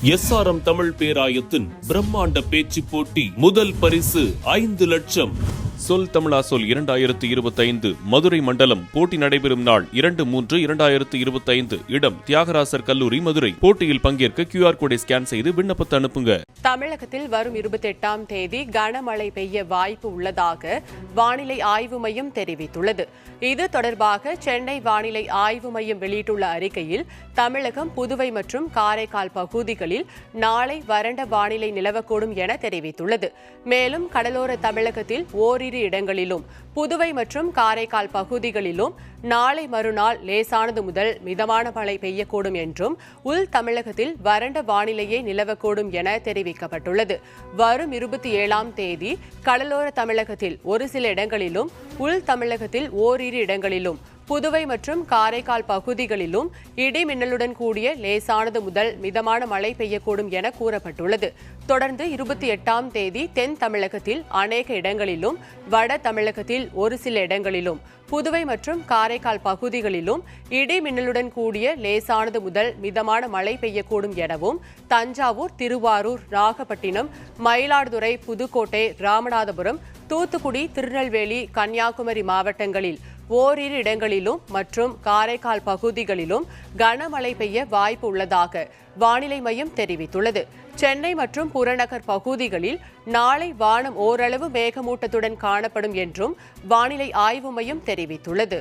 SRM Tamil பேராயத்தின் பிரம்மாண்ட பேச்சு போட்டி முதல் பரிசு 5 லட்சம். சொல் தமிழா சொல் 2025 மதுரை மண்டலம். போட்டி நடைபெறும் நாள் 2/3/2025. இடம் தியாகராசர் கல்லூரி, மதுரை. போட்டியில் பங்கேற்க QR கோடை ஸ்கேன் செய்து விண்ணப்பத்தை அனுப்புங்க. தமிழகத்தில் வரும் 28ஆம் தேதி கனமழை பெய்ய வாய்ப்பு உள்ளதாக வானிலை ஆய்வு மையம் தெரிவித்துள்ளது. இது தொடர்பாக சென்னை வானிலை ஆய்வு மையம் வெளியிட்டுள்ள அறிக்கையில் தமிழகம், புதுவை மற்றும் காரைக்கால் பகுதிகளில் நாளை வறண்ட வானிலை நிலவக்கூடும் என தெரிவித்துள்ளது. மேலும் கடலோர தமிழகத்தில் ஓரிரு இடங்களிலும், புதுவை மற்றும் காரைக்கால் பகுதிகளிலும் நாளை மறுநாள் லேசானது முதல் மிதமான மழை பெய்யக்கூடும் என்றும், உள் தமிழகத்தில் வறண்ட வானிலையே நிலவக்கூடும் என தெரிவிக்கப்பட்டுள்ளது. வரும் 27ஆம் தேதி கடலோர தமிழகத்தில் ஒரு சில இடங்களிலும், உள் தமிழகத்தில் ஓரிரு இடங்களிலும், புதுவை மற்றும் காரைக்கால் பகுதிகளிலும் இடி மின்னலுடன் கூடிய லேசானது முதல் மிதமான மழை பெய்யக்கூடும் என கூறப்பட்டுள்ளது. தொடர்ந்து 28ஆம் தேதி தென் தமிழகத்தில் அநேக இடங்களிலும், வட தமிழகத்தில் ஒரு சில இடங்களிலும், புதுவை மற்றும் காரைக்கால் பகுதிகளிலும் இடி மின்னலுடன் கூடிய லேசானது முதல் மிதமான மழை பெய்யக்கூடும் எனவும், தஞ்சாவூர், திருவாரூர், நாகப்பட்டினம், மயிலாடுதுறை, புதுக்கோட்டை, ராமநாதபுரம், தூத்துக்குடி, திருநெல்வேலி, கன்னியாகுமரி மாவட்டங்களில் ஓரிரு இடங்களிலும் மற்றும் காரைக்கால் பகுதிகளிலும் கனமழை பெய்ய வாய்ப்பு உள்ளதாக வானிலை மையம் தெரிவித்துள்ளது. சென்னை மற்றும் புறநகர் பகுதிகளில் நாளை வானம் ஓரளவு மேகமூட்டத்துடன் காணப்படும் என்றும் வானிலை ஆய்வு மையம் தெரிவித்துள்ளது.